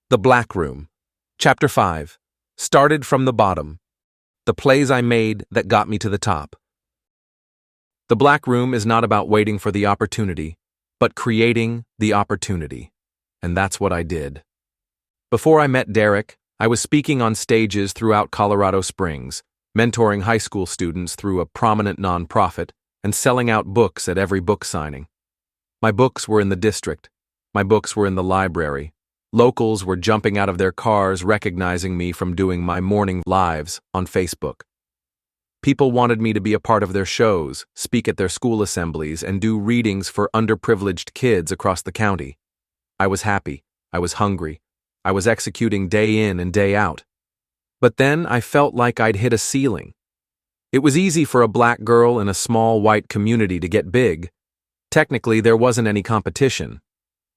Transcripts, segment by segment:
The Black Room. Chapter 5. Started from the bottom. The plays I made that got me to the top. The Black Room is not about waiting for the opportunity, but creating the opportunity. And that's what I did. Before I met Derek, I was speaking on stages throughout Colorado Springs, mentoring high school students through a prominent nonprofit, and selling out books at every book signing. My books were in the district. My books were in the library. Locals were jumping out of their cars recognizing me from doing my morning lives on Facebook. People wanted me to be a part of their shows, speak at their school assemblies, and do readings for underprivileged kids across the county. I was happy. I was hungry. I was executing day in and day out. But then I felt like I'd hit a ceiling. It was easy for a black girl in a small white community to get big. Technically, there wasn't any competition.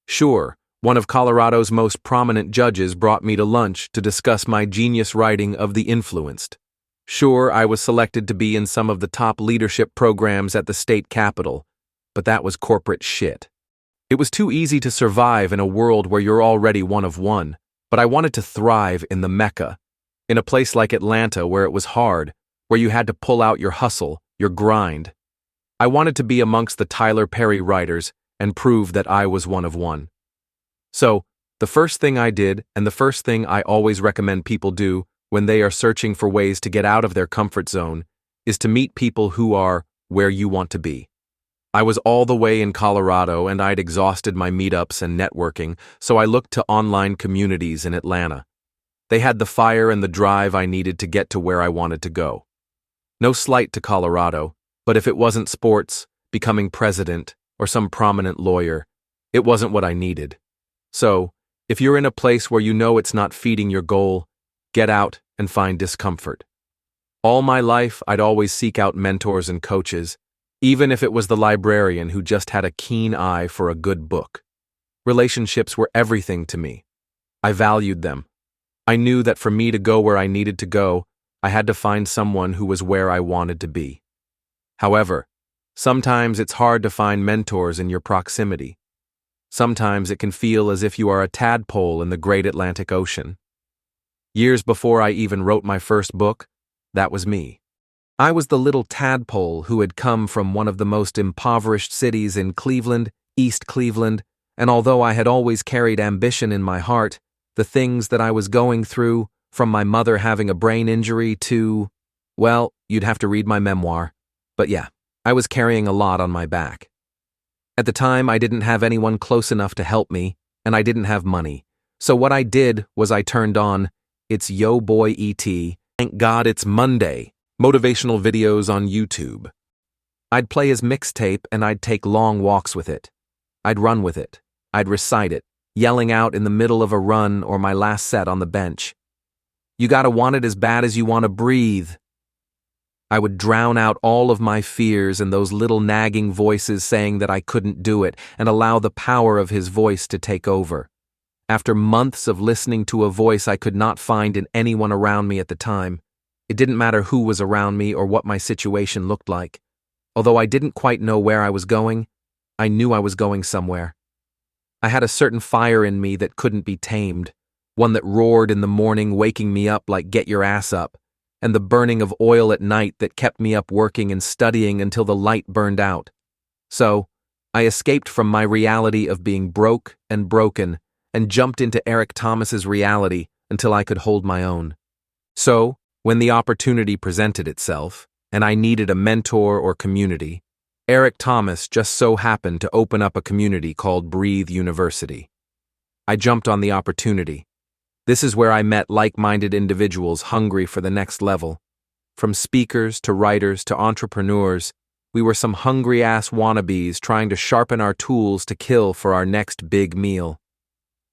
Sure, one of Colorado's most prominent judges brought me to lunch to discuss my genius writing of The Influenced. Sure, I was selected to be in some of the top leadership programs at the state capitol, but that was corporate shit. It was too easy to survive in a world where you're already one of one, but I wanted to thrive in the Mecca, in a place like Atlanta where it was hard, where you had to pull out your hustle, your grind. I wanted to be amongst the Tyler Perry writers and prove that I was one of one. So, the first thing I did, and the first thing I always recommend people do when they are searching for ways to get out of their comfort zone, is to meet people who are where you want to be. I was all the way in Colorado and I'd exhausted my meetups and networking, so I looked to online communities in Atlanta. They had the fire and the drive I needed to get to where I wanted to go. No slight to Colorado, but if it wasn't sports, becoming president, or some prominent lawyer, it wasn't what I needed. So, if you're in a place where you know it's not feeding your goal, get out and find discomfort. All my life, I'd always seek out mentors and coaches, even if it was the librarian who just had a keen eye for a good book. Relationships were everything to me. I valued them. I knew that for me to go where I needed to go, I had to find someone who was where I wanted to be. However, sometimes it's hard to find mentors in your proximity. Sometimes it can feel as if you are a tadpole in the great Atlantic Ocean. Years before I even wrote my first book, that was me. I was the little tadpole who had come from one of the most impoverished cities in Cleveland, East Cleveland, and although I had always carried ambition in my heart, the things that I was going through, from my mother having a brain injury to, well, you'd have to read my memoir. But yeah, I was carrying a lot on my back. At the time, I didn't have anyone close enough to help me, and I didn't have money. So what I did was I turned on It's Yo Boy E.T., Thank God It's Monday, motivational videos on YouTube. I'd play his mixtape and I'd take long walks with it. I'd run with it. I'd recite it, yelling out in the middle of a run or my last set on the bench. You gotta want it as bad as you want to breathe. I would drown out all of my fears and those little nagging voices saying that I couldn't do it and allow the power of his voice to take over. After months of listening to a voice I could not find in anyone around me at the time, it didn't matter who was around me or what my situation looked like. Although I didn't quite know where I was going, I knew I was going somewhere. I had a certain fire in me that couldn't be tamed, one that roared in the morning, waking me up like get your ass up, and the burning of oil at night that kept me up working and studying until the light burned out. So, I escaped from my reality of being broke and broken and jumped into Eric Thomas's reality until I could hold my own. So, when the opportunity presented itself, and I needed a mentor or community, Eric Thomas just so happened to open up a community called Breathe University. I jumped on the opportunity. This is where I met like-minded individuals hungry for the next level. From speakers to writers to entrepreneurs, we were some hungry-ass wannabes trying to sharpen our tools to kill for our next big meal.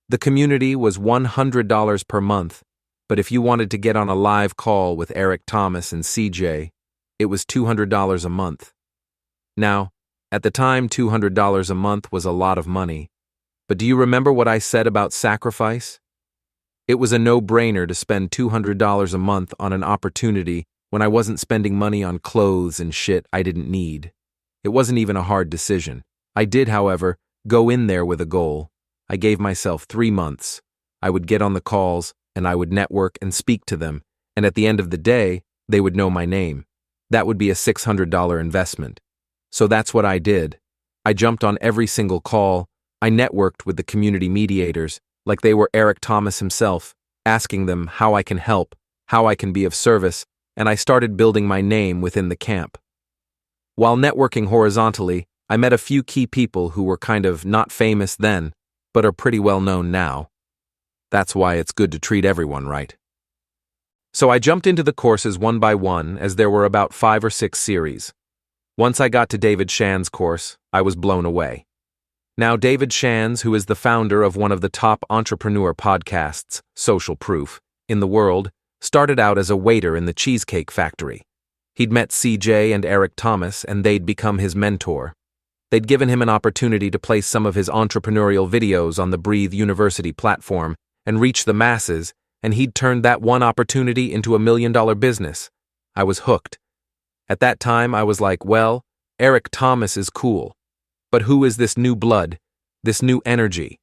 The community was $100 per month, but if you wanted to get on a live call with Eric Thomas and CJ, it was $200 a month. Now, at the time, $200 a month was a lot of money. But do you remember what I said about sacrifice? It was a no-brainer to spend $200 a month on an opportunity when I wasn't spending money on clothes and shit I didn't need. It wasn't even a hard decision. I did, however, go in there with a goal. I gave myself 3 months. I would get on the calls, and I would network and speak to them, and at the end of the day, they would know my name. That would be a $600 investment. So that's what I did. I jumped on every single call. I networked with the community mediators, like they were Eric Thomas himself, asking them how I can help, how I can be of service, and I started building my name within the camp. While networking horizontally, I met a few key people who were kind of not famous then, but are pretty well known now. That's why it's good to treat everyone right. So I jumped into the courses one by one, as there were about 5 or 6 series. Once I got to David Shands' course, I was blown away. Now, David Shands, who is the founder of one of the top entrepreneur podcasts, Social Proof, in the world, started out as a waiter in the Cheesecake Factory. He'd met CJ and Eric Thomas, and they'd become his mentor. They'd given him an opportunity to place some of his entrepreneurial videos on the Breathe University platform and reach the masses, and he'd turned that one opportunity into a $1 million business. I was hooked. At that time, I was like, well, Eric Thomas is cool. But who is this new blood, this new energy?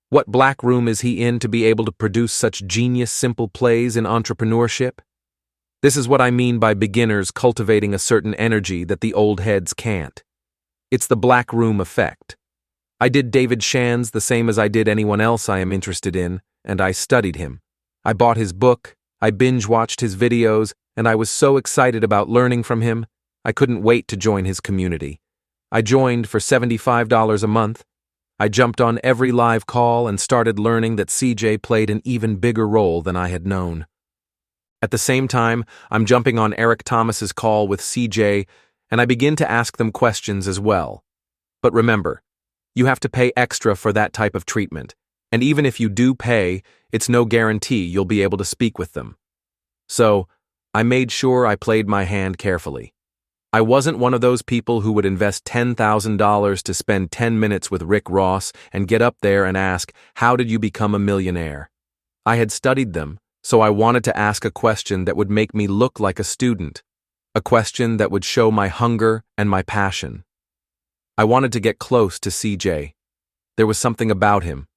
What black room is he in to be able to produce such genius simple plays in entrepreneurship? This is what I mean by beginners cultivating a certain energy that the old heads can't. It's the black room effect. I did David Shands the same as I did anyone else I am interested in, and I studied him. I bought his book, I binge-watched his videos, and I was so excited about learning from him, I couldn't wait to join his community. I joined for $75 a month. I jumped on every live call and started learning that CJ played an even bigger role than I had known. At the same time, I'm jumping on Eric Thomas's call with CJ, and I begin to ask them questions as well. But remember, you have to pay extra for that type of treatment, and even if you do pay, it's no guarantee you'll be able to speak with them. So, I made sure I played my hand carefully. I wasn't one of those people who would invest $10,000 to spend 10 minutes with Rick Ross and get up there and ask, "How did you become a millionaire?" I had studied them, so I wanted to ask a question that would make me look like a student, a question that would show my hunger and my passion. I wanted to get close to CJ. There was something about him.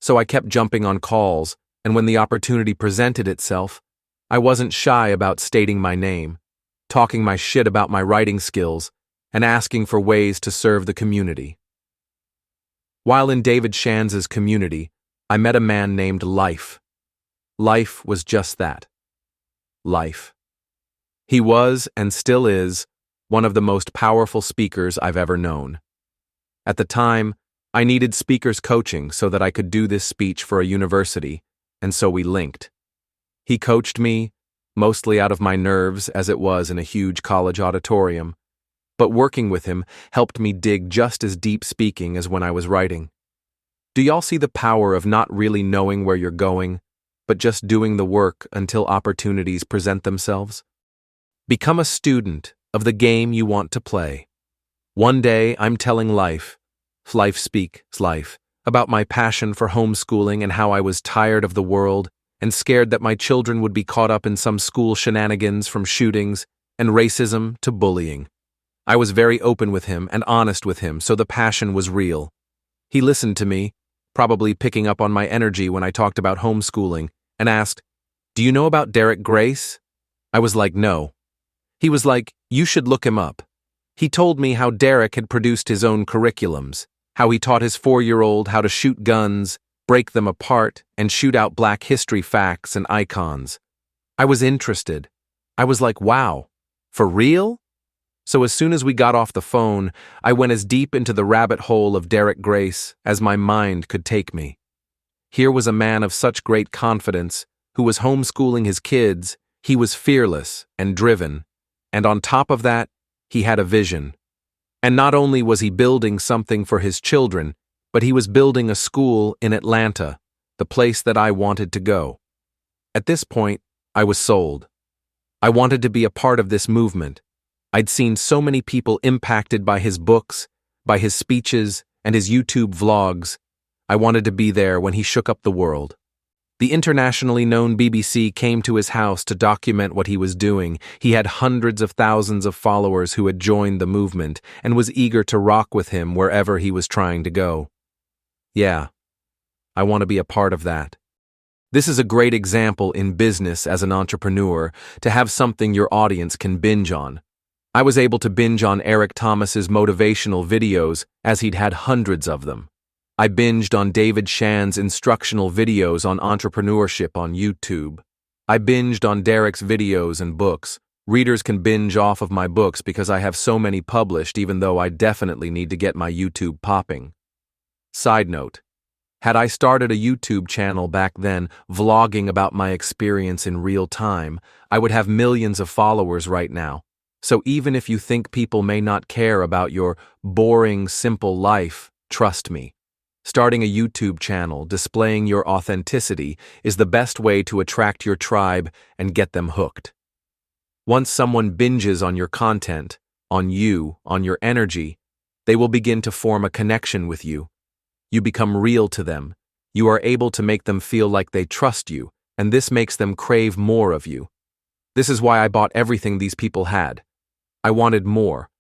So I kept jumping on calls, and when the opportunity presented itself, I wasn't shy about stating my name, talking my shit about my writing skills, and asking for ways to serve the community. While in David Shands' community, I met a man named Life. Life was just that. Life. He was, and still is, one of the most powerful speakers I've ever known. At the time, I needed speakers coaching so that I could do this speech for a university, and so we linked. He coached me, mostly out of my nerves as it was in a huge college auditorium, but working with him helped me dig just as deep speaking as when I was writing. Do y'all see the power of not really knowing where you're going, but just doing the work until opportunities present themselves? Become a student of the game you want to play. One day, I'm telling Life speaks life, about my passion for homeschooling and how I was tired of the world and scared that my children would be caught up in some school shenanigans, from shootings and racism to bullying. I was very open with him and honest with him, so the passion was real. He listened to me, probably picking up on my energy when I talked about homeschooling, and asked, "Do you know about Derek Grace?" I was like, "No." He was like, "You should look him up." He told me how Derek had produced his own curriculums, how he taught his 4-year-old how to shoot guns, break them apart, and shoot out Black history facts and icons. I was interested. I was like, wow, for real? So as soon as we got off the phone, I went as deep into the rabbit hole of Derek Grace as my mind could take me. Here was a man of such great confidence, who was homeschooling his kids. He was fearless and driven, and on top of that, he had a vision. And not only was he building something for his children, but he was building a school in Atlanta, the place that I wanted to go. At this point, I was sold. I wanted to be a part of this movement. I'd seen so many people impacted by his books, by his speeches, and his YouTube vlogs. I wanted to be there when he shook up the world. The internationally known BBC came to his house to document what he was doing. He had hundreds of thousands of followers who had joined the movement and was eager to rock with him wherever he was trying to go. Yeah, I want to be a part of that. This is a great example in business as an entrepreneur to have something your audience can binge on. I was able to binge on Eric Thomas's motivational videos as he'd had hundreds of them. I binged on David Shan's instructional videos on entrepreneurship on YouTube. I binged on Derek's videos and books. Readers can binge off of my books because I have so many published, even though I definitely need to get my YouTube popping. Side note, had I started a YouTube channel back then, vlogging about my experience in real time, I would have millions of followers right now. So even if you think people may not care about your boring, simple life, trust me. Starting a YouTube channel, displaying your authenticity, is the best way to attract your tribe and get them hooked. Once someone binges on your content, on you, on your energy, they will begin to form a connection with you. You become real to them. You are able to make them feel like they trust you, and this makes them crave more of you. This is why I bought everything these people had. I wanted more.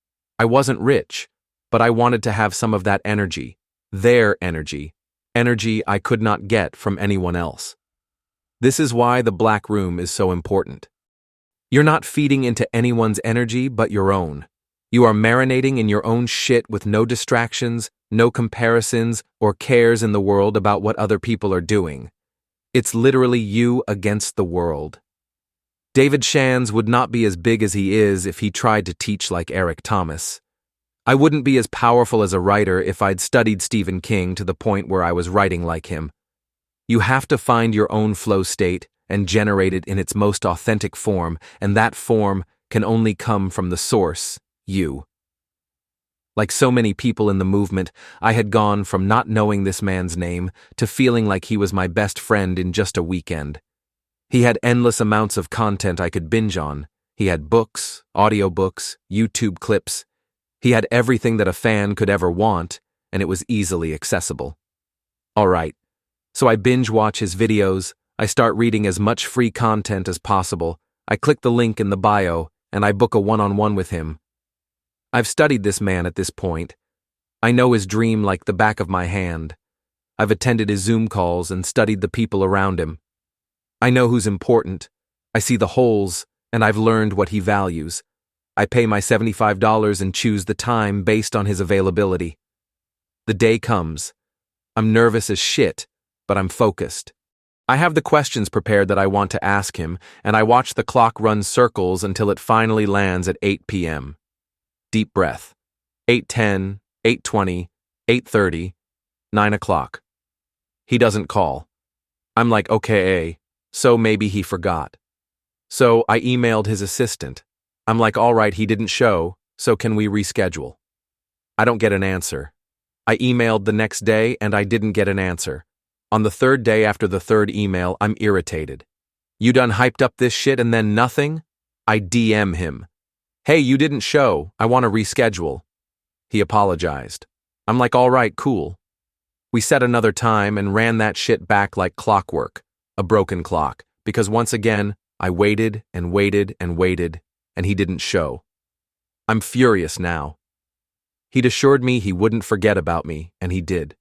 I wasn't rich, but I wanted to have some of that energy, their energy I could not get from anyone else. This is why the black room is so important. You're not feeding into anyone's energy but your own. You are marinating in your own shit with no distractions, no comparisons, or cares in the world about what other people are doing. It's literally you against the world. David Shands would not be as big as he is if he tried to teach like Eric Thomas. I wouldn't be as powerful as a writer if I'd studied Stephen King to the point where I was writing like him. You have to find your own flow state and generate it in its most authentic form, and that form can only come from the source, you. Like so many people in the movement, I had gone from not knowing this man's name to feeling like he was my best friend in just a weekend. He had endless amounts of content I could binge on. He had books, audiobooks, YouTube clips. He had everything that a fan could ever want, and it was easily accessible. All right, so I binge watch his videos. I start reading as much free content as possible. I click the link in the bio, and I book a one-on-one with him. I've studied this man at this point. I know his dream like the back of my hand. I've attended his Zoom calls and studied the people around him. I know who's important. I see the holes, and I've learned what he values. I pay my $75 and choose the time based on his availability. The day comes. I'm nervous as shit, but I'm focused. I have the questions prepared that I want to ask him, and I watch the clock run circles until it finally lands at 8 p.m. Deep breath. 8:10, 8:20, 8:30, 9 o'clock. He doesn't call. I'm like, okay, so maybe he forgot. So I emailed his assistant. I'm like, all right, he didn't show, so can we reschedule? I don't get an answer. I emailed the next day and I didn't get an answer. On the third day after the third email, I'm irritated. You done hyped up this shit and then nothing? I DM him. Hey, you didn't show. I want to reschedule. He apologized. I'm like, all right, cool. We set another time and ran that shit back like clockwork, a broken clock, because once again, I waited and waited and waited, and he didn't show. I'm furious now. He'd assured me he wouldn't forget about me, and he did.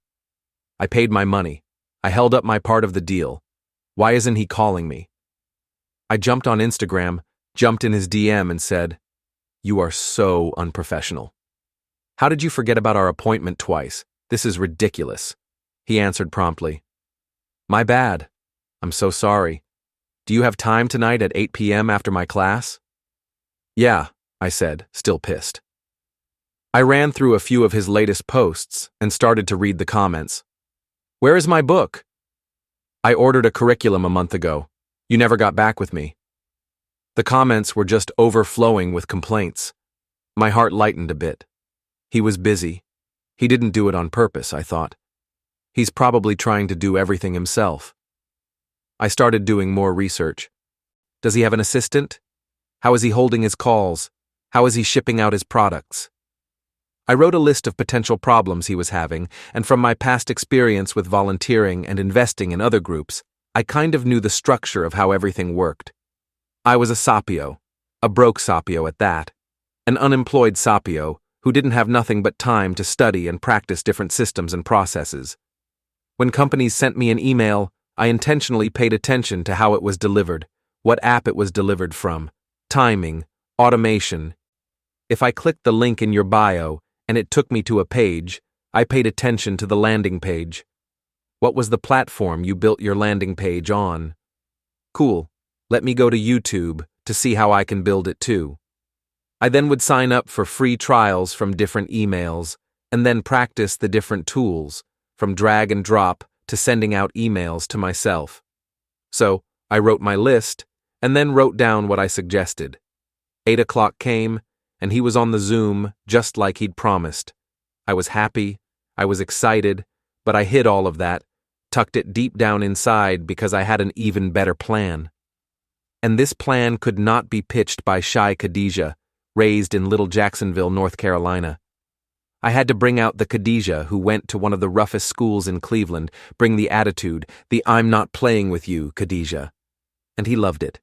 I paid my money. I held up my part of the deal. Why isn't he calling me? I jumped on Instagram, jumped in his DM and said, "You are so unprofessional. How did you forget about our appointment twice? This is ridiculous." He answered promptly, "My bad. I'm so sorry. Do you have time tonight at 8 p.m. after my class?" "Yeah," I said, still pissed. I ran through a few of his latest posts and started to read the comments. "Where is my book? I ordered a curriculum a month ago. You never got back with me." The comments were just overflowing with complaints. My heart lightened a bit. He was busy. He didn't do it on purpose, I thought. He's probably trying to do everything himself. I started doing more research. Does he have an assistant? How is he holding his calls? How is he shipping out his products? I wrote a list of potential problems he was having, and from my past experience with volunteering and investing in other groups, I kind of knew the structure of how everything worked. I was a Sapio, a broke Sapio at that, an unemployed Sapio who didn't have nothing but time to study and practice different systems and processes. When companies sent me an email, I intentionally paid attention to how it was delivered, what app it was delivered from, timing, automation. If I clicked the link in your bio and it took me to a page, I paid attention to the landing page. What was the platform you built your landing page on? Cool. Let me go to YouTube to see how I can build it too. I then would sign up for free trials from different emails and then practice the different tools, from drag and drop to sending out emails to myself. So, I wrote my list and then wrote down what I suggested. 8 o'clock came, and he was on the Zoom just like he'd promised. I was happy, I was excited, but I hid all of that, tucked it deep down inside because I had an even better plan. And this plan could not be pitched by shy Khadijah, raised in Little Jacksonville, North Carolina. I had to bring out the Khadijah who went to one of the roughest schools in Cleveland, bring the attitude, the I'm not playing with you, Khadijah. And he loved it.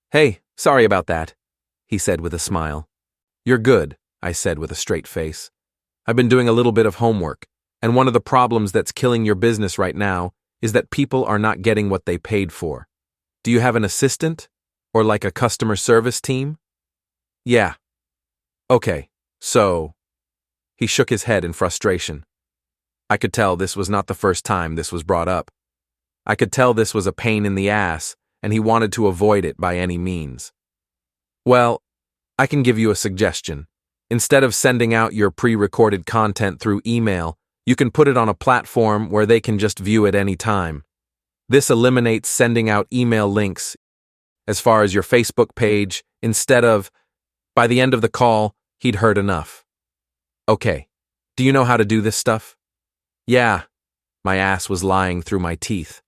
Hey, sorry about that, he said with a smile. You're good, I said with a straight face. I've been doing a little bit of homework, and one of the problems that's killing your business right now is that people are not getting what they paid for. Do you have an assistant? Or like a customer service team? Yeah. Okay, so... He shook his head in frustration. I could tell this was not the first time this was brought up. I could tell this was a pain in the ass, and he wanted to avoid it by any means. Well, I can give you a suggestion. Instead of sending out your pre-recorded content through email, you can put it on a platform where they can just view it any time. This eliminates sending out email links as far as your Facebook page instead of, by the end of the call, he'd heard enough. Okay, do you know how to do this stuff? Yeah, my ass was lying through my teeth.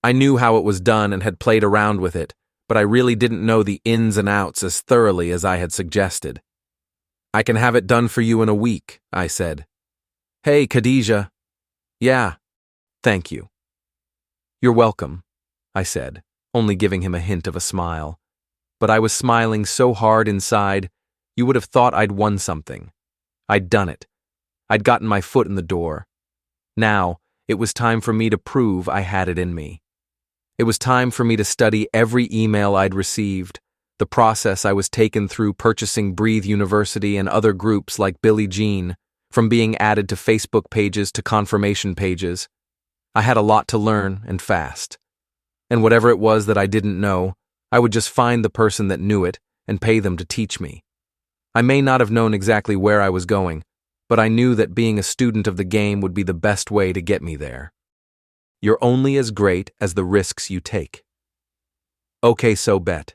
I knew how it was done and had played around with it, but I really didn't know the ins and outs as thoroughly as I had suggested. I can have it done for you in a week, I said. Hey, Khadijah. Yeah, thank you. You're welcome, I said, only giving him a hint of a smile. But I was smiling so hard inside, you would have thought I'd won something. I'd done it. I'd gotten my foot in the door. Now, it was time for me to prove I had it in me. It was time for me to study every email I'd received, the process I was taken through purchasing Breathe University and other groups like Billie Jean, from being added to Facebook pages to confirmation pages. I had a lot to learn, and fast. And whatever it was that I didn't know, I would just find the person that knew it and pay them to teach me. I may not have known exactly where I was going, but I knew that being a student of the game would be the best way to get me there. You're only as great as the risks you take. Okay, so bet.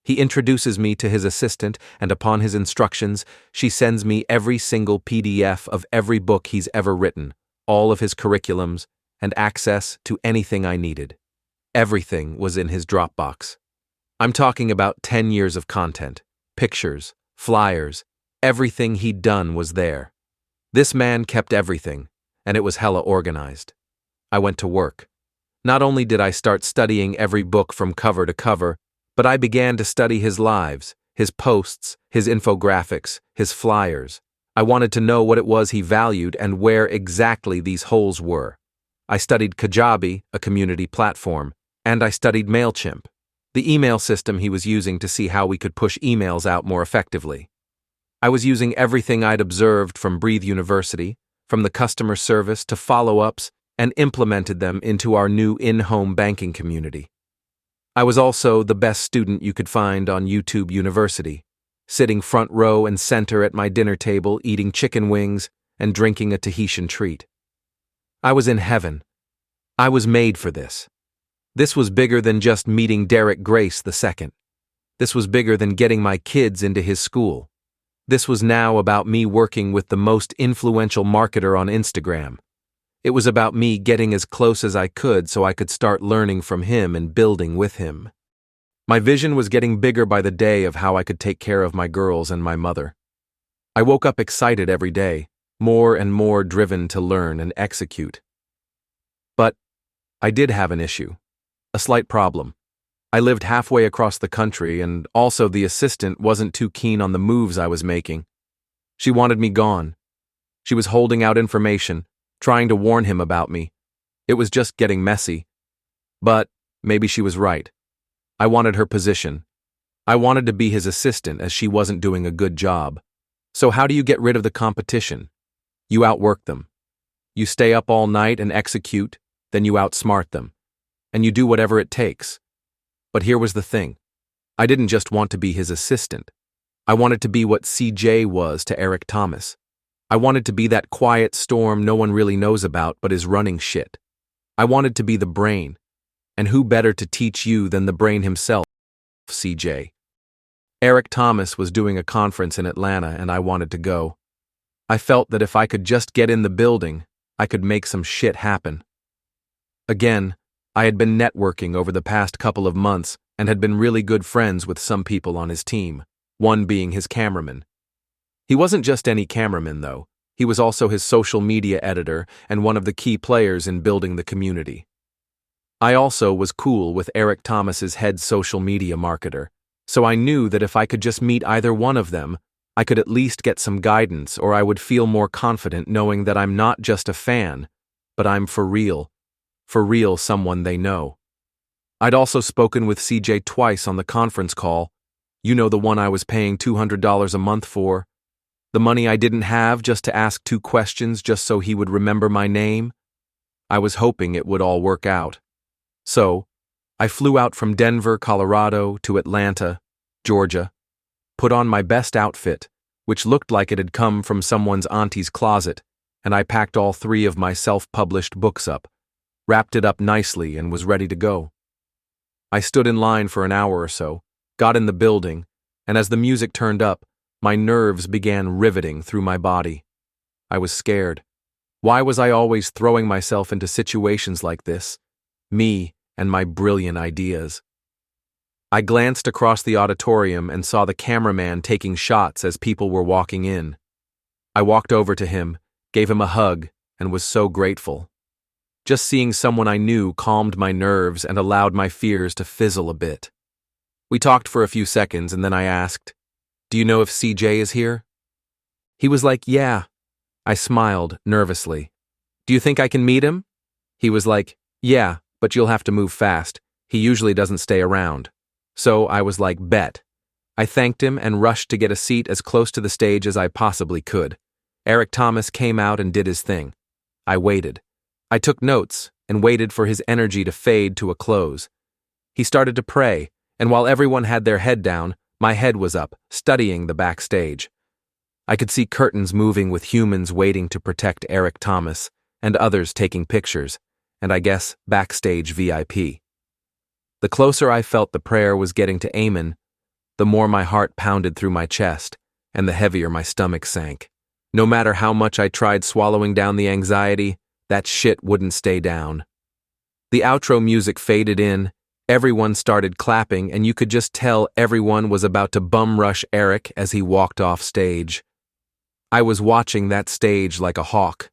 He introduces me to his assistant, and upon his instructions, she sends me every single PDF of every book he's ever written, all of his curriculums, and access to anything I needed. Everything was in his Dropbox. I'm talking about 10 years of content, pictures, flyers, everything he'd done was there. This man kept everything, and it was hella organized. I went to work. Not only did I start studying every book from cover to cover, but I began to study his lives, his posts, his infographics, his flyers. I wanted to know what it was he valued and where exactly these holes were. I studied Kajabi, a community platform, and I studied MailChimp, the email system he was using to see how we could push emails out more effectively. I was using everything I'd observed from Breathe University, from the customer service to follow-ups, and implemented them into our new in-home banking community. I was also the best student you could find on YouTube University, sitting front row and center at my dinner table eating chicken wings and drinking a Tahitian treat. I was in heaven. I was made for this. This was bigger than just meeting Derek Grace II. This was bigger than getting my kids into his school. This was now about me working with the most influential marketer on Instagram. It was about me getting as close as I could so I could start learning from him and building with him. My vision was getting bigger by the day of how I could take care of my girls and my mother. I woke up excited every day, more and more driven to learn and execute. But I did have an issue. A slight problem. I lived halfway across the country, and also the assistant wasn't too keen on the moves I was making. She wanted me gone. She was holding out information, trying to warn him about me. It was just getting messy. But maybe she was right. I wanted her position. I wanted to be his assistant as she wasn't doing a good job. So how do you get rid of the competition? You outwork them. You stay up all night and execute, then you outsmart them. And you do whatever it takes. But here was the thing. I didn't just want to be his assistant. I wanted to be what CJ was to Eric Thomas. I wanted to be that quiet storm no one really knows about but is running shit. I wanted to be the brain. And who better to teach you than the brain himself, CJ? Eric Thomas was doing a conference in Atlanta and I wanted to go. I felt that if I could just get in the building, I could make some shit happen. Again, I had been networking over the past couple of months and had been really good friends with some people on his team, one being his cameraman. He wasn't just any cameraman, though. He was also his social media editor and one of the key players in building the community. I also was cool with Eric Thomas's head social media marketer, so I knew that if I could just meet either one of them, I could at least get some guidance or I would feel more confident knowing that I'm not just a fan, but I'm for real someone they know. I'd also spoken with CJ twice on the conference call, you know, the one I was paying $200 a month for, the money I didn't have just to ask 2 questions just so he would remember my name. I was hoping it would all work out. So, I flew out from Denver, Colorado to Atlanta, Georgia, put on my best outfit, which looked like it had come from someone's auntie's closet, and I packed all 3 of my self-published books up, wrapped it up nicely, and was ready to go. I stood in line for an hour or so, got in the building, and as the music turned up, my nerves began riveting through my body. I was scared. Why was I always throwing myself into situations like this? Me and my brilliant ideas. I glanced across the auditorium and saw the cameraman taking shots as people were walking in. I walked over to him, gave him a hug, and was so grateful. Just seeing someone I knew calmed my nerves and allowed my fears to fizzle a bit. We talked for a few seconds and then I asked, "Do you know if CJ is here?" He was like, "Yeah." I smiled nervously. "Do you think I can meet him?" He was like, "Yeah, but you'll have to move fast. He usually doesn't stay around." So I was like, "Bet." I thanked him and rushed to get a seat as close to the stage as I possibly could. Eric Thomas came out and did his thing. I waited. I took notes and waited for his energy to fade to a close. He started to pray, and while everyone had their head down, my head was up, studying the backstage. I could see curtains moving with humans waiting to protect Eric Thomas, and others taking pictures, and I guess backstage VIP. The closer I felt the prayer was getting to Amen, the more my heart pounded through my chest, and the heavier my stomach sank. No matter how much I tried swallowing down the anxiety, that shit wouldn't stay down. The outro music faded in, everyone started clapping, and you could just tell everyone was about to bum rush Eric as he walked off stage. I was watching that stage like a hawk.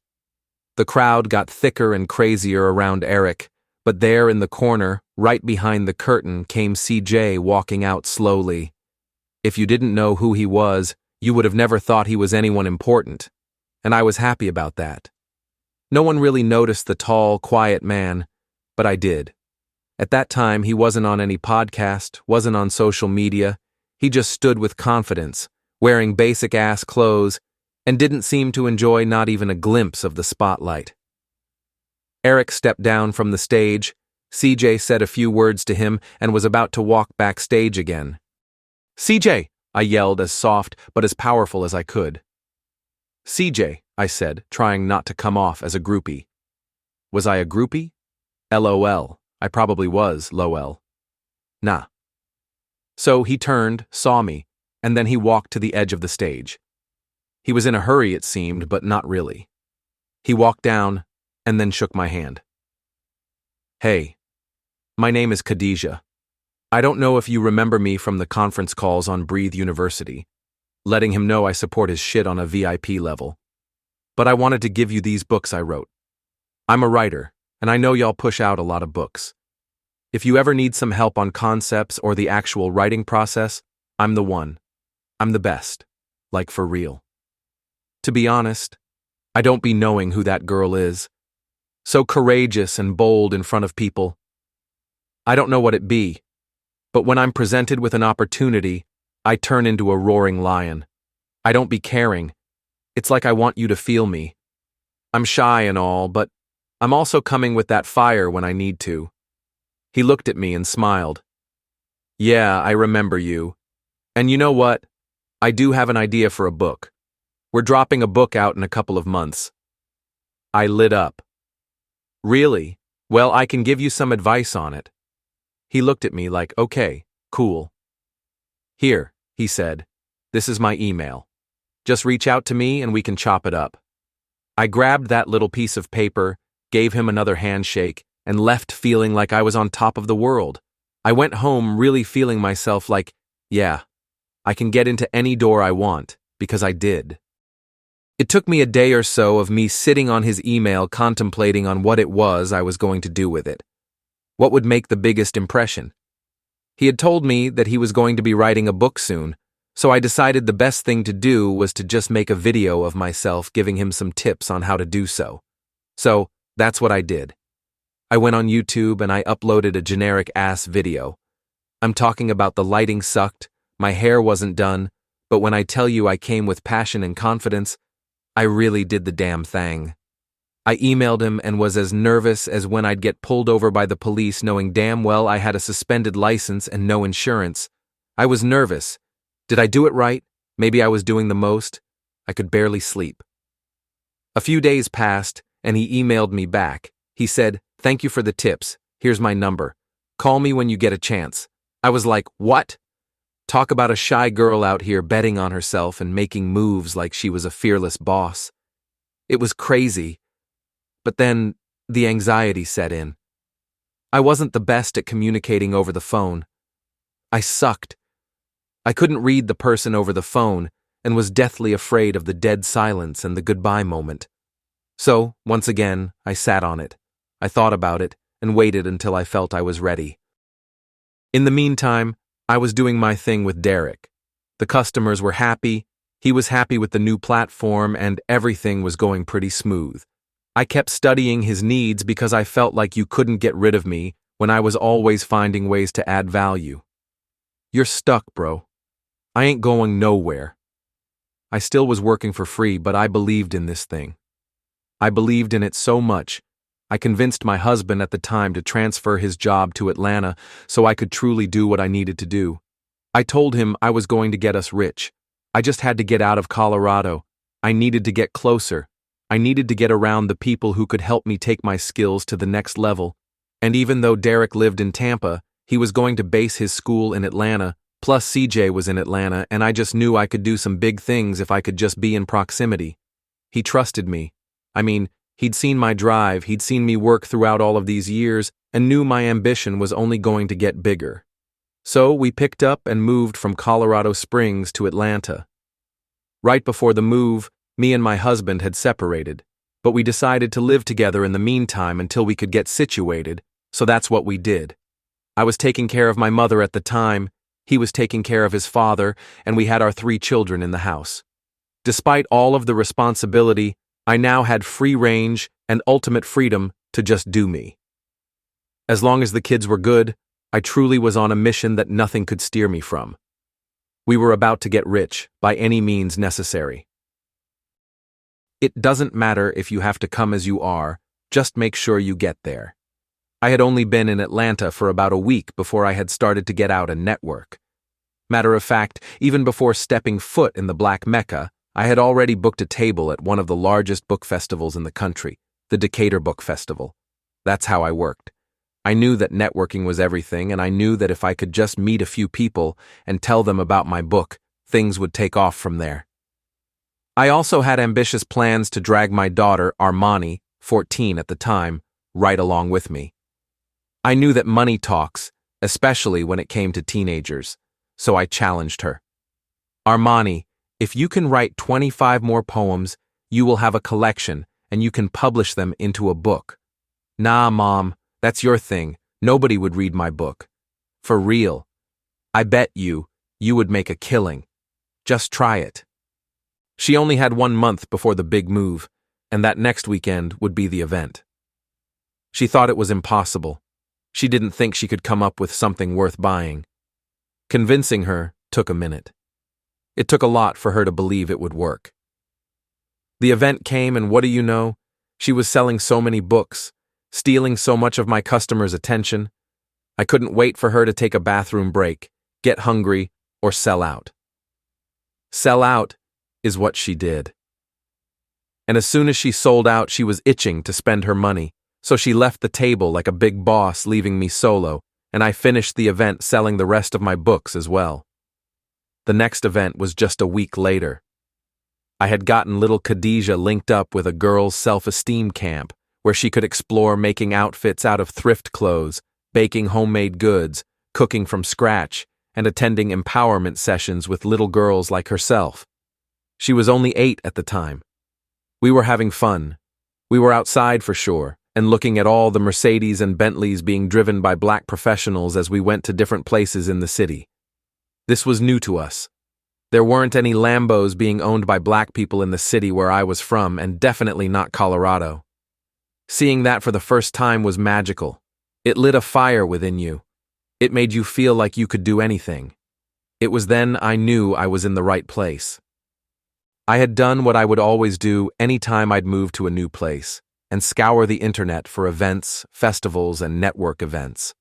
The crowd got thicker and crazier around Eric, but there in the corner, right behind the curtain, came CJ walking out slowly. If you didn't know who he was, you would have never thought he was anyone important, and I was happy about that. No one really noticed the tall, quiet man, but I did. At that time, he wasn't on any podcast, wasn't on social media. He just stood with confidence, wearing basic-ass clothes, and didn't seem to enjoy not even a glimpse of the spotlight. Eric stepped down from the stage. CJ said a few words to him and was about to walk backstage again. "CJ!" I yelled, as soft but as powerful as I could. "CJ," I said, trying not to come off as a groupie. Was I a groupie? LOL. I probably was, lol. Nah. So he turned, saw me, and then he walked to the edge of the stage. He was in a hurry, it seemed, but not really. He walked down, and then shook my hand. "Hey, my name is Khadijah. I don't know if you remember me from the conference calls on Breathe University, letting him know I support his shit on a VIP level. But I wanted to give you these books I wrote. I'm a writer, and I know y'all push out a lot of books. If you ever need some help on concepts or the actual writing process, I'm the one. I'm the best. Like for real. To be honest, I don't be knowing who that girl is. So courageous and bold in front of people. I don't know what it be, but when I'm presented with an opportunity, I turn into a roaring lion. I don't be caring. It's like I want you to feel me. I'm shy and all, but I'm also coming with that fire when I need to. He looked at me and smiled. Yeah, I remember you. And you know what? I do have an idea for a book. We're dropping a book out in a couple of months. I lit up. Really? Well, I can give you some advice on it. He looked at me like, okay, cool. Here, he said, this is my email. Just reach out to me and we can chop it up. I grabbed that little piece of paper, gave him another handshake, and left feeling like I was on top of the world. I went home really feeling myself like, yeah, I can get into any door I want, because I did. It took me a day or so of me sitting on his email contemplating on what it was I was going to do with it. What would make the biggest impression? He had told me that he was going to be writing a book soon, so I decided the best thing to do was to just make a video of myself giving him some tips on how to do so. So, that's what I did. I went on YouTube and I uploaded a generic-ass video. I'm talking about the lighting sucked, my hair wasn't done, but when I tell you I came with passion and confidence, I really did the damn thing. I emailed him and was as nervous as when I'd get pulled over by the police knowing damn well I had a suspended license and no insurance. I was nervous. Did I do it right? Maybe I was doing the most. I could barely sleep. A few days passed, and he emailed me back. He said, "Thank you for the tips. Here's my number. Call me when you get a chance." I was like, what? Talk about a shy girl out here betting on herself and making moves like she was a fearless boss. It was crazy. But then, the anxiety set in. I wasn't the best at communicating over the phone. I sucked. I couldn't read the person over the phone and was deathly afraid of the dead silence and the goodbye moment. So, once again, I sat on it. I thought about it and waited until I felt I was ready. In the meantime, I was doing my thing with Derek. The customers were happy, he was happy with the new platform, and everything was going pretty smooth. I kept studying his needs because I felt like you couldn't get rid of me when I was always finding ways to add value. You're stuck, bro. I ain't going nowhere. I still was working for free, but I believed in this thing. I believed in it so much, I convinced my husband at the time to transfer his job to Atlanta so I could truly do what I needed to do. I told him I was going to get us rich. I just had to get out of Colorado. I needed to get closer. I needed to get around the people who could help me take my skills to the next level. And even though Derek lived in Tampa, he was going to base his school in Atlanta, plus CJ was in Atlanta, and I just knew I could do some big things if I could just be in proximity. He trusted me. I mean, he'd seen my drive, he'd seen me work throughout all of these years, and knew my ambition was only going to get bigger. So we picked up and moved from Colorado Springs to Atlanta. Right before the move, me and my husband had separated, but we decided to live together in the meantime until we could get situated, so that's what we did. I was taking care of my mother at the time, he was taking care of his father, and we had our 3 children in the house. Despite all of the responsibility, I now had free range and ultimate freedom to just do me. As long as the kids were good, I truly was on a mission that nothing could steer me from. We were about to get rich, by any means necessary. It doesn't matter if you have to come as you are, just make sure you get there. I had only been in Atlanta for about a week before I had started to get out and network. Matter of fact, even before stepping foot in the Black Mecca, I had already booked a table at one of the largest book festivals in the country, the Decatur Book Festival. That's how I worked. I knew that networking was everything, and I knew that if I could just meet a few people and tell them about my book, things would take off from there. I also had ambitious plans to drag my daughter, Armani, 14 at the time, right along with me. I knew that money talks, especially when it came to teenagers, so I challenged her. Armani, if you can write 25 more poems, you will have a collection and you can publish them into a book. Nah, Mom, that's your thing. Nobody would read my book. For real. I bet you would make a killing. Just try it. She only had 1 month before the big move, and that next weekend would be the event. She thought it was impossible. She didn't think she could come up with something worth buying. Convincing her took a minute. It took a lot for her to believe it would work. The event came, and what do you know? She was selling so many books, stealing so much of my customers' attention. I couldn't wait for her to take a bathroom break, get hungry, or sell out. Sell out is what she did. And as soon as she sold out, she was itching to spend her money, so she left the table like a big boss, leaving me solo, and I finished the event selling the rest of my books as well. The next event was just a week later. I had gotten little Khadijah linked up with a girls' self-esteem camp where she could explore making outfits out of thrift clothes, baking homemade goods, cooking from scratch, and attending empowerment sessions with little girls like herself. She was only 8 at the time. We were having fun. We were outside for sure, and looking at all the Mercedes and Bentleys being driven by black professionals as we went to different places in the city. This was new to us. There weren't any Lambos being owned by black people in the city where I was from, and definitely not Colorado. Seeing that for the first time was magical. It lit a fire within you. It made you feel like you could do anything. It was then I knew I was in the right place. I had done what I would always do any time I'd move to a new place, and scour the internet for events, festivals, and network events.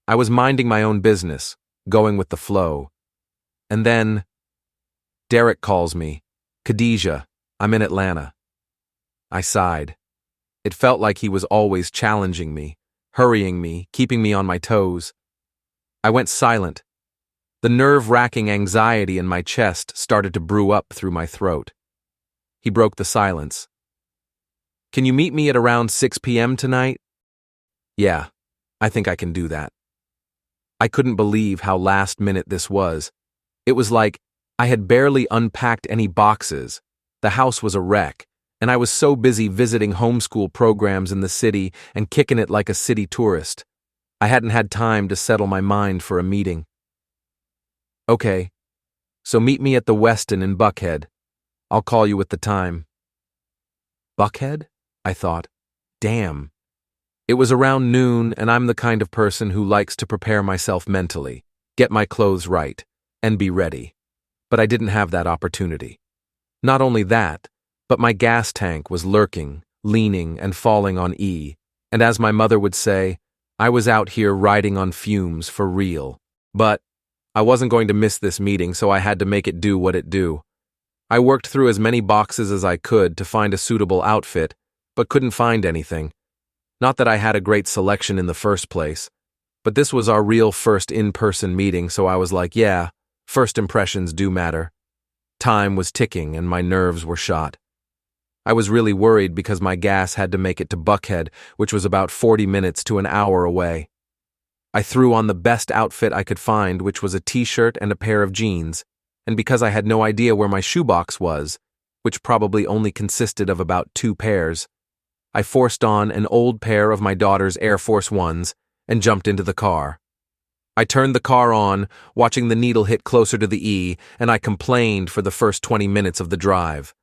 I was minding my own business, going with the flow. And then Derek calls me. Khadijah, I'm in Atlanta. I sighed. It felt like he was always challenging me, hurrying me, keeping me on my toes. I went silent. The nerve-wracking anxiety in my chest started to brew up through my throat. He broke the silence. Can you meet me at around 6 p.m. tonight? Yeah, I think I can do that. I couldn't believe how last minute this was. It was like I had barely unpacked any boxes. The house was a wreck, and I was so busy visiting homeschool programs in the city and kicking it like a city tourist. I hadn't had time to settle my mind for a meeting. Okay, so meet me at the Westin in Buckhead. I'll call you with the time. Buckhead? I thought. Damn. It was around noon, and I'm the kind of person who likes to prepare myself mentally, get my clothes right, and be ready. But I didn't have that opportunity. Not only that, but my gas tank was lurking, leaning, and falling on E, and as my mother would say, I was out here riding on fumes for real. But I wasn't going to miss this meeting, so I had to make it do what it do. I worked through as many boxes as I could to find a suitable outfit, but couldn't find anything. Not that I had a great selection in the first place, but this was our real first in-person meeting, so I was like, yeah, first impressions do matter. Time was ticking and my nerves were shot. I was really worried because my gas had to make it to Buckhead, which was about 40 minutes to an hour away. I threw on the best outfit I could find, which was a t-shirt and a pair of jeans, and because I had no idea where my shoebox was, which probably only consisted of about 2 pairs, I forced on an old pair of my daughter's Air Force Ones and jumped into the car. I turned the car on, watching the needle hit closer to the E, and I complained for the first 20 minutes of the drive.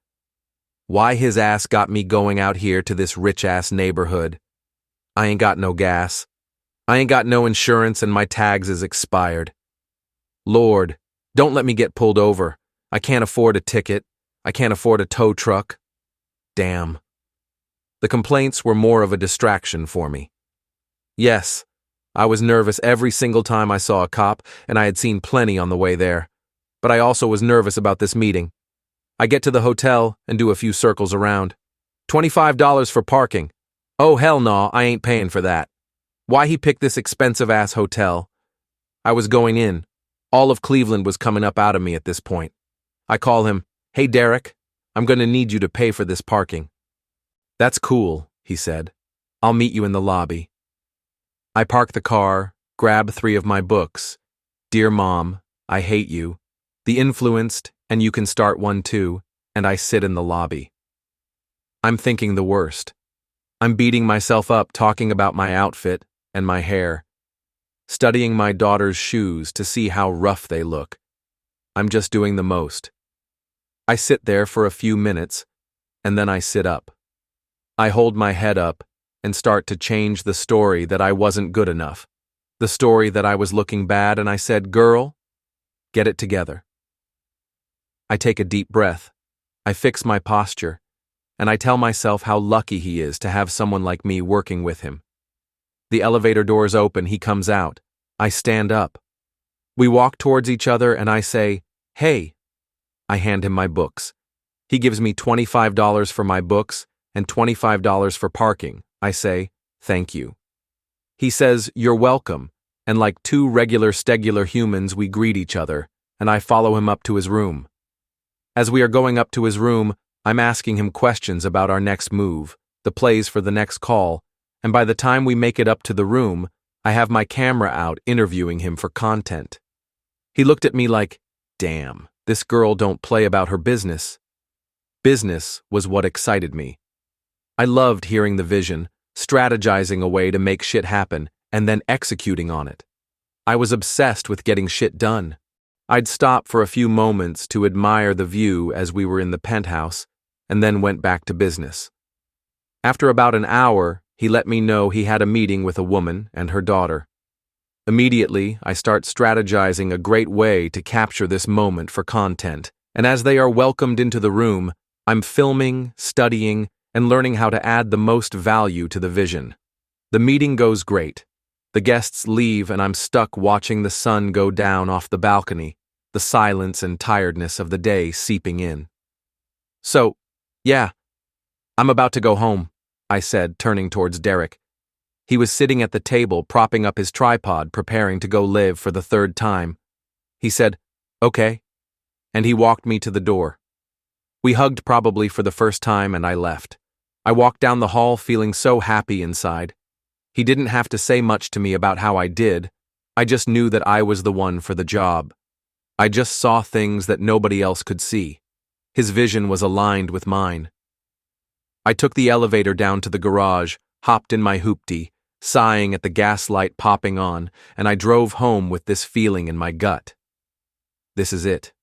Why his ass got me going out here to this rich-ass neighborhood? I ain't got no gas. I ain't got no insurance and my tags is expired. Lord, don't let me get pulled over. I can't afford a ticket. I can't afford a tow truck. Damn. The complaints were more of a distraction for me. Yes, I was nervous every single time I saw a cop, and I had seen plenty on the way there. But I also was nervous about this meeting. I get to the hotel and do a few circles around. $25 for parking. Oh, hell no, I ain't paying for that. Why he picked this expensive-ass hotel? I was going in. All of Cleveland was coming up out of me at this point. I call him, "Hey, Derek, I'm going to need you to pay for this parking." "That's cool," he said. "I'll meet you in the lobby." I park the car, grab 3 of my books, Dear Mom, I Hate You, The Influenced, and You Can Start One Too, and I sit in the lobby. I'm thinking the worst. I'm beating myself up talking about my outfit and my hair, studying my daughter's shoes to see how rough they look. I'm just doing the most. I sit there for a few minutes, and then I sit up. I hold my head up and start to change the story that I wasn't good enough. The story that I was looking bad, and I said, "Girl, get it together." I take a deep breath. I fix my posture, and I tell myself how lucky he is to have someone like me working with him. The elevator doors open, he comes out. I stand up. We walk towards each other, and I say, "Hey." I hand him my books. He gives me $25 for my books and $25 for parking. I say, "Thank you." He says, "You're welcome," and like two regular stegular humans we greet each other, and I follow him up to his room. As we are going up to his room, I'm asking him questions about our next move, the plays for the next call, and by the time we make it up to the room, I have my camera out interviewing him for content. He looked at me like, "Damn, this girl don't play about her business." Business was what excited me. I loved hearing the vision, strategizing a way to make shit happen, and then executing on it. I was obsessed with getting shit done. I'd stop for a few moments to admire the view as we were in the penthouse, and then went back to business. After about an hour, he let me know he had a meeting with a woman and her daughter. Immediately, I start strategizing a great way to capture this moment for content, and as they are welcomed into the room, I'm filming, studying, and learning how to add the most value to the vision. The meeting goes great. The guests leave and I'm stuck watching the sun go down off the balcony, the silence and tiredness of the day seeping in. "So, yeah, I'm about to go home," I said, turning towards Derek. He was sitting at the table propping up his tripod, preparing to go live for the third time. He said, "Okay," and he walked me to the door. We hugged probably for the first time and I left. I walked down the hall feeling so happy inside. He didn't have to say much to me about how I did. I just knew that I was the one for the job. I just saw things that nobody else could see. His vision was aligned with mine. I took the elevator down to the garage, hopped in my hoopty, sighing at the gaslight popping on, and I drove home with this feeling in my gut. This is it.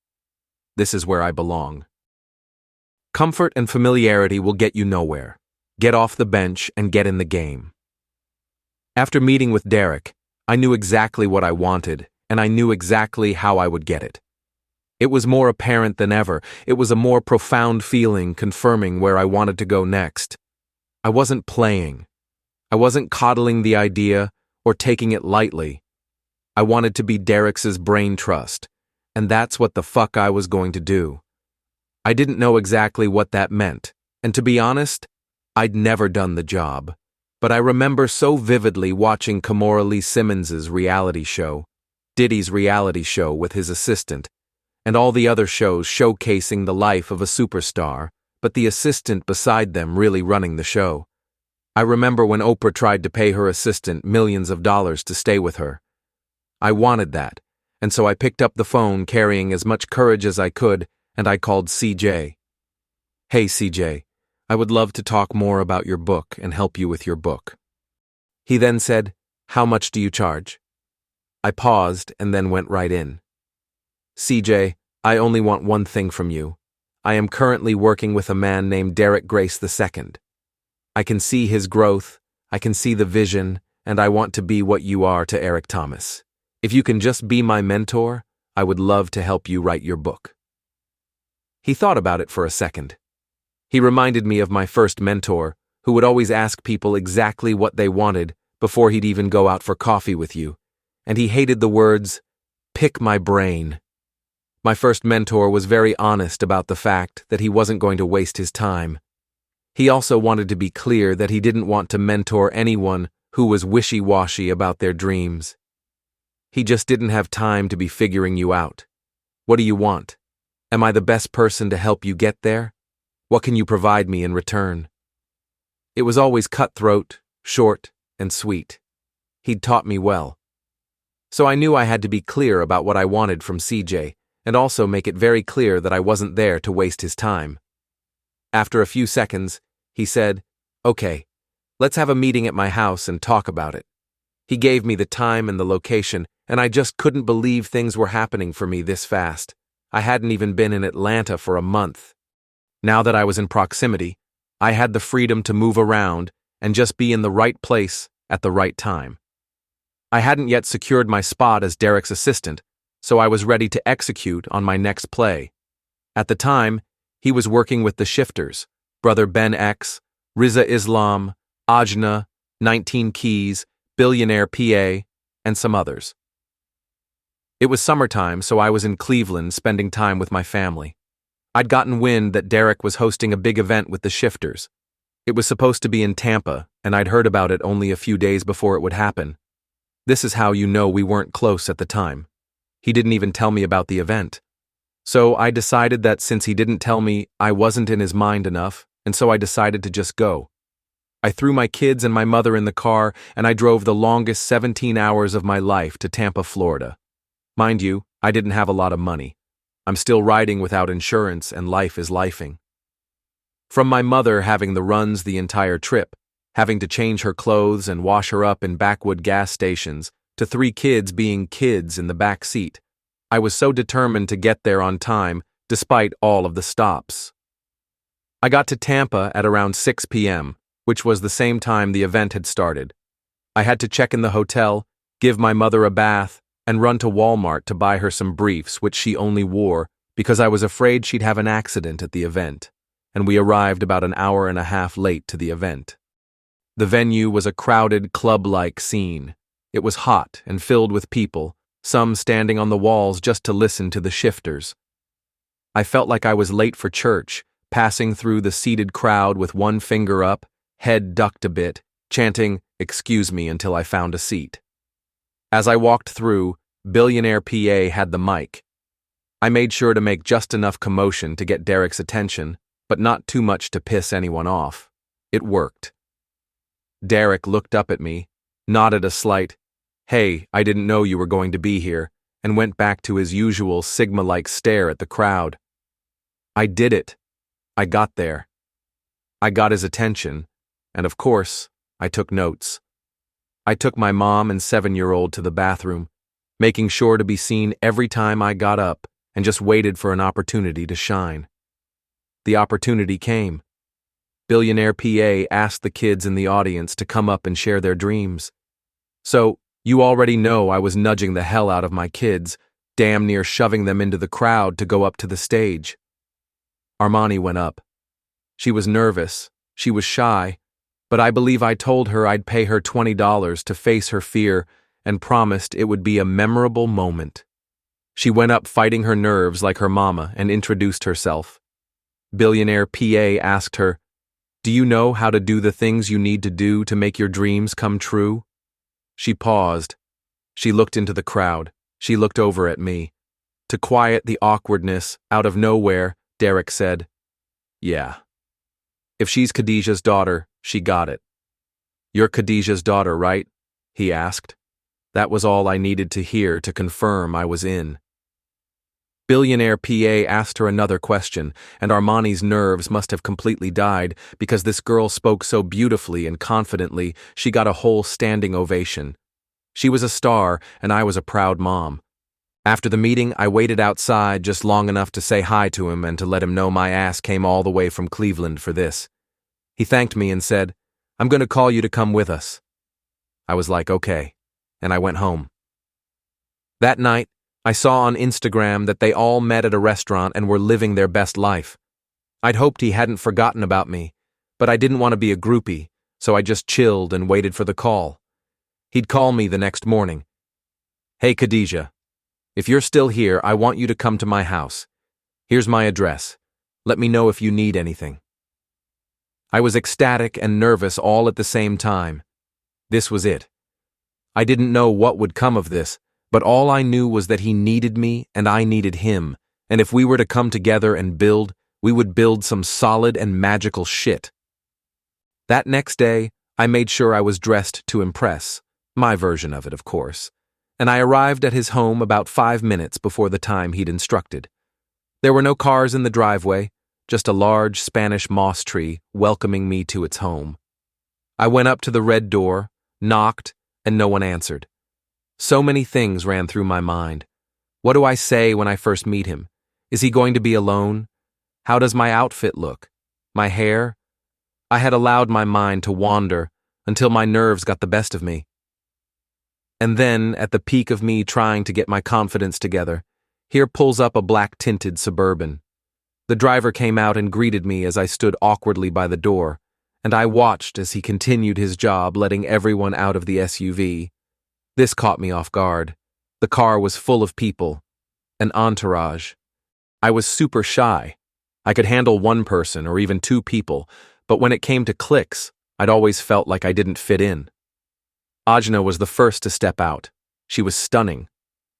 This is where I belong. Comfort and familiarity will get you nowhere. Get off the bench and get in the game. After meeting with Derek, I knew exactly what I wanted, and I knew exactly how I would get it. It was more apparent than ever. It was a more profound feeling confirming where I wanted to go next. I wasn't playing. I wasn't coddling the idea or taking it lightly. I wanted to be Derek's brain trust, and that's what the fuck I was going to do. I didn't know exactly what that meant, and to be honest, I'd never done the job. But I remember so vividly watching Kimora Lee Simmons's reality show, Diddy's reality show with his assistant, and all the other shows showcasing the life of a superstar, but the assistant beside them really running the show. I remember when Oprah tried to pay her assistant millions of dollars to stay with her. I wanted that, and so I picked up the phone carrying as much courage as I could, and I called CJ. "Hey CJ, I would love to talk more about your book and help you with your book." He then said, "How much do you charge?" I paused and then went right in. "CJ, I only want one thing from you. I am currently working with a man named Derek Grace II. I can see his growth, I can see the vision, and I want to be what you are to Eric Thomas. If you can just be my mentor, I would love to help you write your book." He thought about it for a second. He reminded me of my first mentor, who would always ask people exactly what they wanted before he'd even go out for coffee with you, and he hated the words, "pick my brain." My first mentor was very honest about the fact that he wasn't going to waste his time. He also wanted to be clear that he didn't want to mentor anyone who was wishy-washy about their dreams. He just didn't have time to be figuring you out. What do you want? Am I the best person to help you get there? What can you provide me in return? It was always cutthroat, short, and sweet. He'd taught me well. So I knew I had to be clear about what I wanted from CJ, and also make it very clear that I wasn't there to waste his time. After a few seconds, he said, "Okay, let's have a meeting at my house and talk about it." He gave me the time and the location, and I just couldn't believe things were happening for me this fast. I hadn't even been in Atlanta for a month. Now that I was in proximity, I had the freedom to move around, and just be in the right place at the right time. I hadn't yet secured my spot as Derek's assistant, so I was ready to execute on my next play. At the time, he was working with the Shifters, Brother Ben X, Riza Islam, Ajna, 19 Keys, Billionaire PA, and some others. It was summertime, so I was in Cleveland spending time with my family. I'd gotten wind that Derek was hosting a big event with the Shifters. It was supposed to be in Tampa, and I'd heard about it only a few days before it would happen. This is how you know we weren't close at the time. He didn't even tell me about the event. So I decided that since he didn't tell me, I wasn't in his mind enough, and so I decided to just go. I threw my kids and my mother in the car, and I drove the longest 17 hours of my life to Tampa, Florida. Mind you, I didn't have a lot of money. I'm still riding without insurance, and life is lifing. From my mother having the runs the entire trip, having to change her clothes and wash her up in backwood gas stations, to 3 kids being kids in the back seat, I was so determined to get there on time, despite all of the stops. I got to Tampa at around 6 p.m., which was the same time the event had started. I had to check in the hotel, give my mother a bath, and run to Walmart to buy her some briefs which she only wore because I was afraid she'd have an accident at the event, and we arrived about an hour and a half late to the event. The venue was a crowded, club-like scene. It was hot and filled with people, some standing on the walls just to listen to the Shifters. I felt like I was late for church, passing through the seated crowd with one finger up, head ducked a bit, chanting, "Excuse me," until I found a seat. As I walked through, Billionaire PA had the mic. I made sure to make just enough commotion to get Derek's attention, but not too much to piss anyone off. It worked. Derek looked up at me, nodded a slight, "Hey, I didn't know you were going to be here," and went back to his usual Sigma-like stare at the crowd. I did it. I got there. I got his attention, and of course, I took notes. I took my mom and 7-year-old to the bathroom, making sure to be seen every time I got up, and just waited for an opportunity to shine. The opportunity came. Billionaire PA asked the kids in the audience to come up and share their dreams. So, you already know I was nudging the hell out of my kids, damn near shoving them into the crowd to go up to the stage. Armani went up. She was nervous, she was shy, but I believe I told her I'd pay her $20 to face her fear and promised it would be a memorable moment. She went up fighting her nerves like her mama and introduced herself. Billionaire PA asked her, "Do you know how to do the things you need to do to make your dreams come true?" She paused. She looked into the crowd. She looked over at me. To quiet the awkwardness, out of nowhere, Derek said, "Yeah. If she's Khadijah's daughter, she got it." "You're Khadijah's daughter, right?" he asked. That was all I needed to hear to confirm I was in. Billionaire PA asked her another question, and Armani's nerves must have completely died because this girl spoke so beautifully and confidently she got a whole standing ovation. She was a star, and I was a proud mom. After the meeting, I waited outside just long enough to say hi to him and to let him know my ass came all the way from Cleveland for this. He thanked me and said, "I'm going to call you to come with us." I was like, okay, and I went home. That night, I saw on Instagram that they all met at a restaurant and were living their best life. I'd hoped he hadn't forgotten about me, but I didn't want to be a groupie, so I just chilled and waited for the call. He'd call me the next morning. "Hey Khadijah, if you're still here, I want you to come to my house. Here's my address. Let me know if you need anything." I was ecstatic and nervous all at the same time. This was it. I didn't know what would come of this, but all I knew was that he needed me and I needed him, and if we were to come together and build, we would build some solid and magical shit. That next day, I made sure I was dressed to impress, my version of it, of course, and I arrived at his home about 5 minutes before the time he'd instructed. There were no cars in the driveway, just a large Spanish moss tree welcoming me to its home. I went up to the red door, knocked, and no one answered. So many things ran through my mind. What do I say when I first meet him? Is he going to be alone? How does my outfit look? My hair? I had allowed my mind to wander, until my nerves got the best of me. And then, at the peak of me trying to get my confidence together, here pulls up a black-tinted Suburban. The driver came out and greeted me as I stood awkwardly by the door, and I watched as he continued his job letting everyone out of the SUV. This caught me off guard. The car was full of people, an entourage. I was super shy. I could handle one person or even two people, but when it came to cliques, I'd always felt like I didn't fit in. Ajna was the first to step out. She was stunning.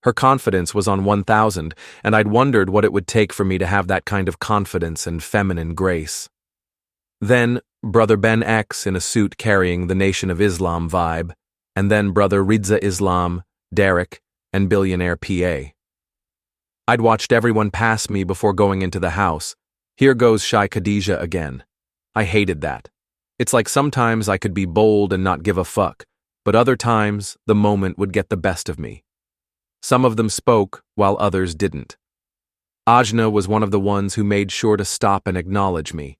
Her confidence was on 1,000, and I'd wondered what it would take for me to have that kind of confidence and feminine grace. Then, Brother Ben X in a suit carrying the Nation of Islam vibe, and then Brother Ridza Islam, Derek, and Billionaire PA. I'd watched everyone pass me before going into the house. Here goes Shy Khadija again. I hated that. It's like sometimes I could be bold and not give a fuck, but other times the moment would get the best of me. Some of them spoke, while others didn't. Ajna was one of the ones who made sure to stop and acknowledge me.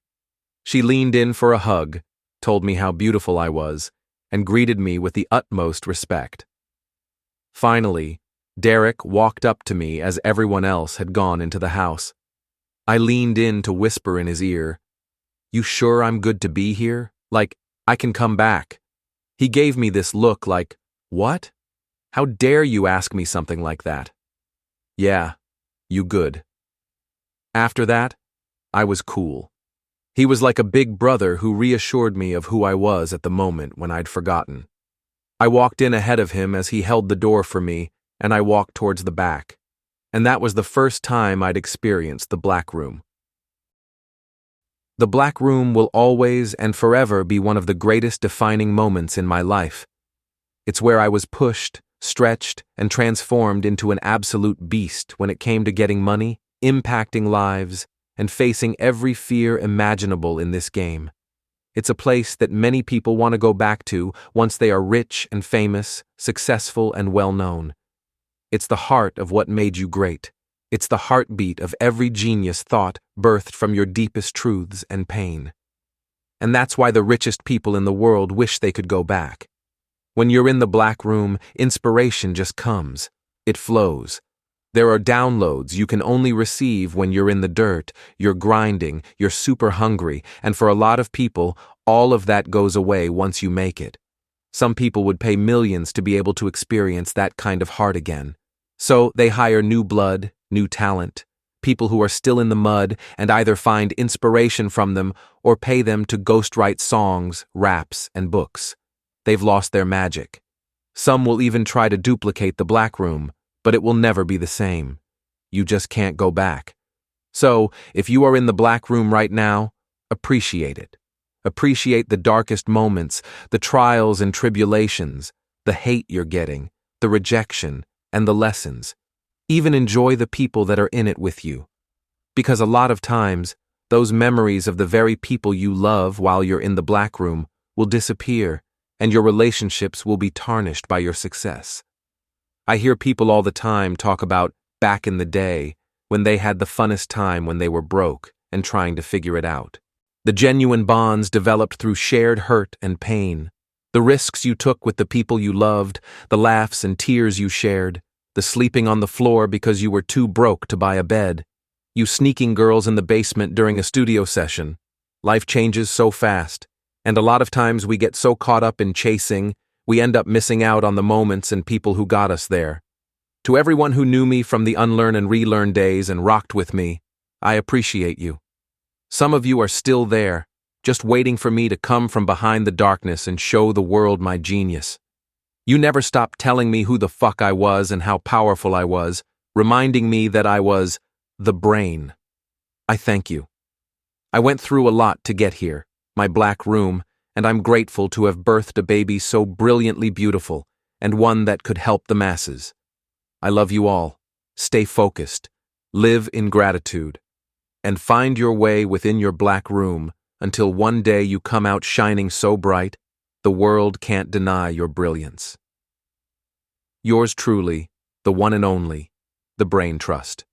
She leaned in for a hug, told me how beautiful I was, and greeted me with the utmost respect. Finally, Derek walked up to me as everyone else had gone into the house. I leaned in to whisper in his ear, "You sure I'm good to be here? Like, I can come back?" He gave me this look like, "What? How dare you ask me something like that?" "Yeah, you good." After that, I was cool. He was like a big brother who reassured me of who I was at the moment when I'd forgotten. I walked in ahead of him as he held the door for me, and I walked towards the back. And that was the first time I'd experienced the Black Room. The Black Room will always and forever be one of the greatest defining moments in my life. It's where I was pushed, stretched, and transformed into an absolute beast when it came to getting money, impacting lives, and facing every fear imaginable in this game. It's a place that many people want to go back to once they are rich and famous, successful and well-known. It's the heart of what made you great. It's the heartbeat of every genius thought birthed from your deepest truths and pain. And that's why the richest people in the world wish they could go back. When you're in the Black Room, inspiration just comes. It flows. There are downloads you can only receive when you're in the dirt, you're grinding, you're super hungry, and for a lot of people, all of that goes away once you make it. Some people would pay millions to be able to experience that kind of heart again. So they hire new blood, new talent, people who are still in the mud and either find inspiration from them or pay them to ghostwrite songs, raps, and books. They've lost their magic. Some will even try to duplicate the Black Room, but it will never be the same. You just can't go back. So, if you are in the Black Room right now, appreciate it. Appreciate the darkest moments, the trials and tribulations, the hate you're getting, the rejection, and the lessons. Even enjoy the people that are in it with you. Because a lot of times, those memories of the very people you love while you're in the Black Room will disappear, and your relationships will be tarnished by your success. I hear people all the time talk about back in the day, when they had the funnest time when they were broke and trying to figure it out. The genuine bonds developed through shared hurt and pain, the risks you took with the people you loved, the laughs and tears you shared, the sleeping on the floor because you were too broke to buy a bed, you sneaking girls in the basement during a studio session. Life changes so fast, and a lot of times we get so caught up in chasing, we end up missing out on the moments and people who got us there. To everyone who knew me from the unlearn and relearn days and rocked with me, I appreciate you. Some of you are still there, just waiting for me to come from behind the darkness and show the world my genius. You never stopped telling me who the fuck I was and how powerful I was, reminding me that I was the brain. I thank you. I went through a lot to get here, my Black Room, and I'm grateful to have birthed a baby so brilliantly beautiful and one that could help the masses. I love you all. Stay focused, live in gratitude, and find your way within your Black Room until one day you come out shining so bright, the world can't deny your brilliance. Yours truly, the one and only, the Brain Trust.